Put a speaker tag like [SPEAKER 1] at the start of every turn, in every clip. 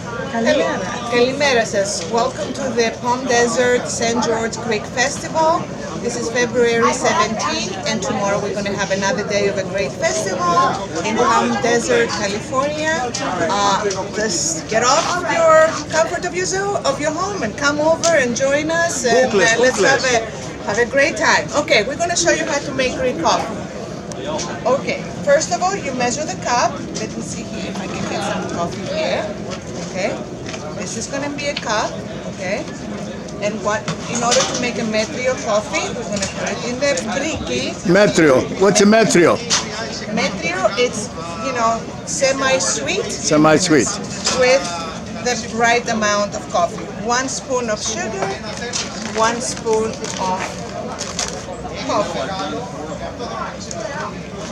[SPEAKER 1] Kalimera says, welcome to the Palm Desert St. George Creek Festival. This is February 17th, and tomorrow we're going to have another day of a great festival in Palm Desert, California. Just get off of your comfort of your home and come over and join us, and let's have a great time. Okay, we're going to show you how to make Greek coffee. Okay, first of all, you measure the cup. Let me see here if I can get some coffee here. Okay, this is going to be a cup. Okay, and in order to make a metrio coffee, we're going to put it in the briki.
[SPEAKER 2] Metrio. What's a metrio?
[SPEAKER 1] Metrio, it's semi-sweet.
[SPEAKER 2] Semi-sweet.
[SPEAKER 1] With the right amount of coffee. 1 spoon of sugar, 1 spoon of coffee.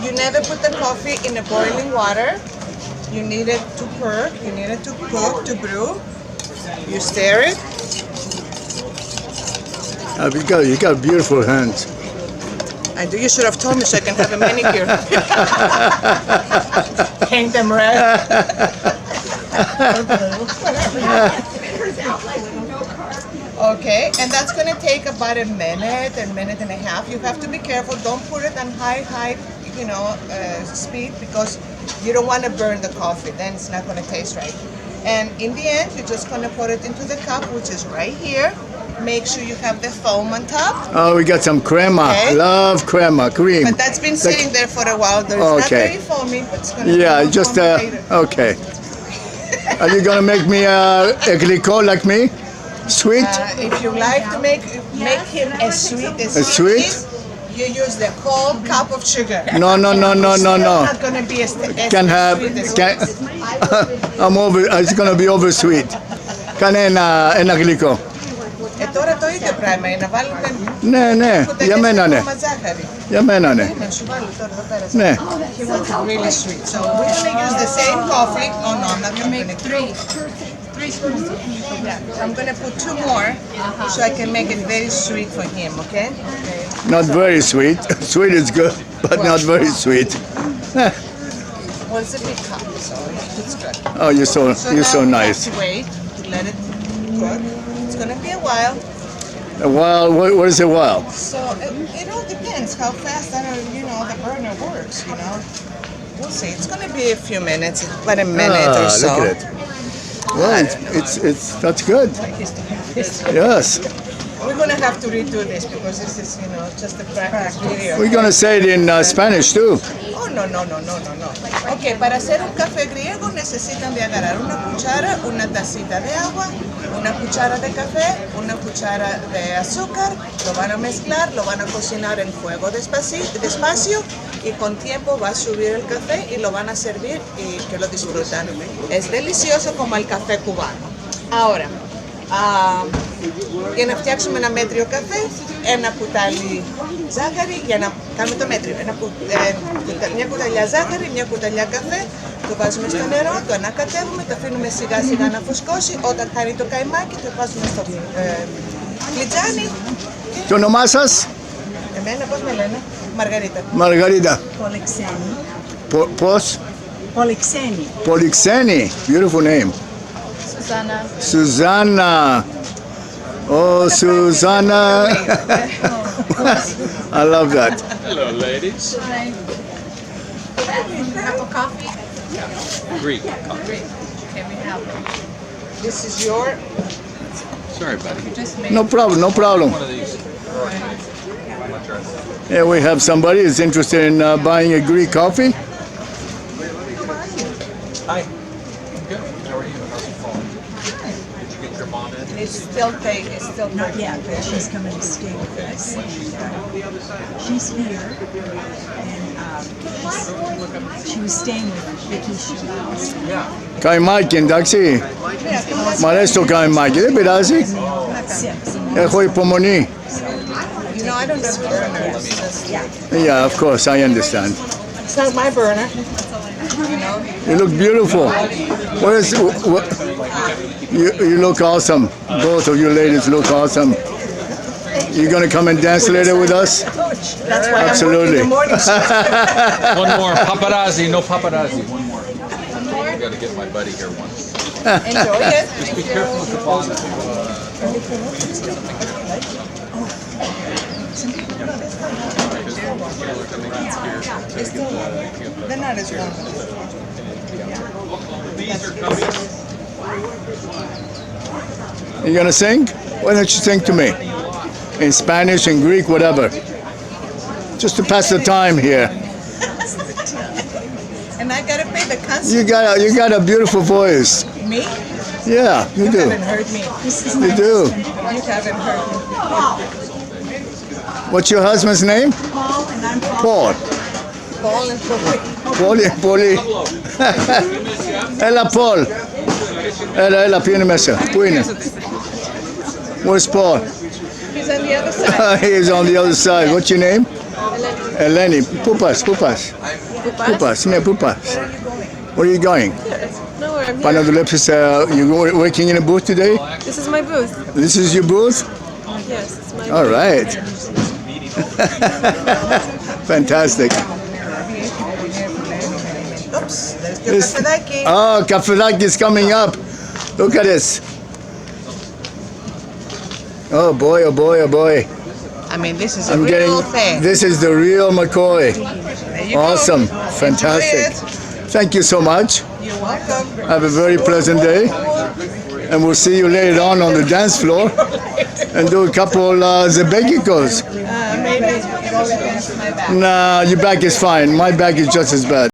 [SPEAKER 1] You never put the coffee in a boiling water. You need it to perk, you need it to cook, to brew. You stir it.
[SPEAKER 2] You got beautiful hands.
[SPEAKER 1] I do. You should have told me so I can have a manicure. Paint them red. Okay, and that's going to take about a minute and a half. You have to be careful. Don't put it on high speed, because you don't want to burn the coffee. Then it's not going to taste right. And in the end, you're just going to put it into the cup, which is right here. Make sure you have the foam on top.
[SPEAKER 2] Oh, we got some crema.
[SPEAKER 1] Okay.
[SPEAKER 2] Love crema, cream.
[SPEAKER 1] But that's been sitting there for a while. It's not very foamy, but it's going to be
[SPEAKER 2] just
[SPEAKER 1] later.
[SPEAKER 2] okay. Are you going to make me a glicot like me? Sweet?
[SPEAKER 1] If you like to make him as sweet as he
[SPEAKER 2] sweet?
[SPEAKER 1] is, you use the whole cup of sugar.
[SPEAKER 2] No.
[SPEAKER 1] It's not going to be as sweet as
[SPEAKER 2] it's going to be over sweet. Κάνε ένα γλυκό.
[SPEAKER 1] Τώρα το ίδιο πράγμα είναι να βάλουμε
[SPEAKER 2] Ναι, για μένα ναι.
[SPEAKER 1] ζάχαρη.
[SPEAKER 2] Για μένα ναι.
[SPEAKER 1] Σου βάλω τώρα εδώ πέρα.
[SPEAKER 2] Ναι.
[SPEAKER 1] He wants it really sweet. So we're going to use the same coffee. Oh no, I'm not going to make 3 spoons. Yeah, I'm going to put 2 more so I can make it very sweet for him, okay?
[SPEAKER 2] Not very sweet. Sweet is good, but not very sweet.
[SPEAKER 1] Well, it's a big cup, so it's good.
[SPEAKER 2] Oh, you're so nice.
[SPEAKER 1] We have to wait to let it cook. It's going to be a while.
[SPEAKER 2] A while? What is a while?
[SPEAKER 1] So it all depends how fast the burner works. We'll see. It's going to be a few minutes, about a minute or so.
[SPEAKER 2] Look at it. Well, that's good. Yes.
[SPEAKER 1] We're going to have to redo this because this is, just a practice video.
[SPEAKER 2] We're going to say it in Spanish too.
[SPEAKER 1] Oh, no. Ok, para hacer un café griego necesitan de agarrar una cuchara, una tacita de agua, una cuchara de café, una cuchara de azúcar, lo van a mezclar, lo van a cocinar en fuego despacio y con tiempo va a subir el café y lo van a servir y que lo disfrutan. Es delicioso como el café cubano. Ahora, για να φτιάξουμε ένα μέτριο καφέ, ένα κουτάλι ζάχαρη, για να κάνουμε το μέτριο, μια κουταλιά ζάχαρη, μια κουταλιά καφέ, το βάζουμε στο νερό, το ανακατεύουμε, το αφήνουμε σιγά σιγά να φουσκώσει, όταν κάνει το καϊμάκι το βάζουμε στο φλιτζάνι.
[SPEAKER 2] Το όνομά σας?
[SPEAKER 1] Εμένα πώς με λένε? Μαργαρίτα.
[SPEAKER 2] Μαργαρίτα.
[SPEAKER 3] Πολυξένη.
[SPEAKER 2] Πώς?
[SPEAKER 3] Πολυξένη.
[SPEAKER 2] Polixeni. Beautiful name. Susanna. Oh, Susanna. I love that.
[SPEAKER 4] Hello, ladies.
[SPEAKER 3] Hi. Cup of coffee?
[SPEAKER 4] Greek coffee.
[SPEAKER 3] Can we have
[SPEAKER 1] This is your...
[SPEAKER 4] Sorry, buddy.
[SPEAKER 2] No problem.
[SPEAKER 4] One of these.
[SPEAKER 2] Here we have somebody who's interested in buying a Greek coffee.
[SPEAKER 4] Hi. Good. How are you? How's it going? Did you get your mom in?
[SPEAKER 1] It's still
[SPEAKER 3] Not yet, but she's coming to stay with us. She's here, and she was staying with Vicky.
[SPEAKER 2] Καϊμάκι, εντάξει. Μ' αρέσει το καϊμάκι, δεν πειράζει. Έχω υπομονή.
[SPEAKER 1] I don't know burners.
[SPEAKER 2] Yeah, of course, I understand.
[SPEAKER 1] It's not my burner.
[SPEAKER 2] You look beautiful. You look awesome. Both of you ladies look awesome. You gonna come and dance later with us?
[SPEAKER 1] That's why
[SPEAKER 2] Absolutely.
[SPEAKER 1] I'm working the morning shift.
[SPEAKER 4] One more. Paparazzi. No paparazzi. One more. I gotta get my buddy here once.
[SPEAKER 1] Enjoy it.
[SPEAKER 4] Be careful with the bond.
[SPEAKER 1] They're not as long.
[SPEAKER 2] You gonna sing? Why don't you sing to me? In Spanish, in Greek, whatever. Just to pass the time here.
[SPEAKER 1] And I gotta pay the concert.
[SPEAKER 2] You got a beautiful voice.
[SPEAKER 1] Me?
[SPEAKER 2] Yeah, you
[SPEAKER 1] You
[SPEAKER 2] do.
[SPEAKER 1] haven't heard me.
[SPEAKER 2] You do.
[SPEAKER 1] You haven't heard me.
[SPEAKER 2] What's your husband's name?
[SPEAKER 3] Paul and I'm Paul.
[SPEAKER 2] Paul.
[SPEAKER 1] Paul and Paul.
[SPEAKER 2] Poli. Ella Paul. Ella pieni messa. Puine. Where's Paul?
[SPEAKER 1] He's on the other side.
[SPEAKER 2] He's on the other side. What's your name? Eleni. Pupas. Yeah, Pupas. Where are you going?
[SPEAKER 5] Nowhere, I'm
[SPEAKER 2] Pana
[SPEAKER 5] here.
[SPEAKER 2] Dulepis, you working in a booth today?
[SPEAKER 5] This is my booth.
[SPEAKER 2] This is your booth?
[SPEAKER 5] Yes, it's my
[SPEAKER 2] All right. Fantastic.
[SPEAKER 1] Oops, there's the
[SPEAKER 2] This-
[SPEAKER 1] Kasadaki.
[SPEAKER 2] Oh, Kafelak is coming up. Look at this. Oh boy, oh boy, oh boy.
[SPEAKER 1] I mean, this is a
[SPEAKER 2] I'm
[SPEAKER 1] real
[SPEAKER 2] getting,
[SPEAKER 1] thing.
[SPEAKER 2] this is the real McCoy.
[SPEAKER 1] There you
[SPEAKER 2] Awesome,
[SPEAKER 1] go.
[SPEAKER 2] fantastic.
[SPEAKER 1] Enjoy it.
[SPEAKER 2] Thank you so much.
[SPEAKER 1] You're welcome.
[SPEAKER 2] Have a very pleasant day. And we'll see you later on the dance floor and do a couple zebegikos.
[SPEAKER 1] Maybe it's my back.
[SPEAKER 2] Nah, your back is fine. My back is just as bad.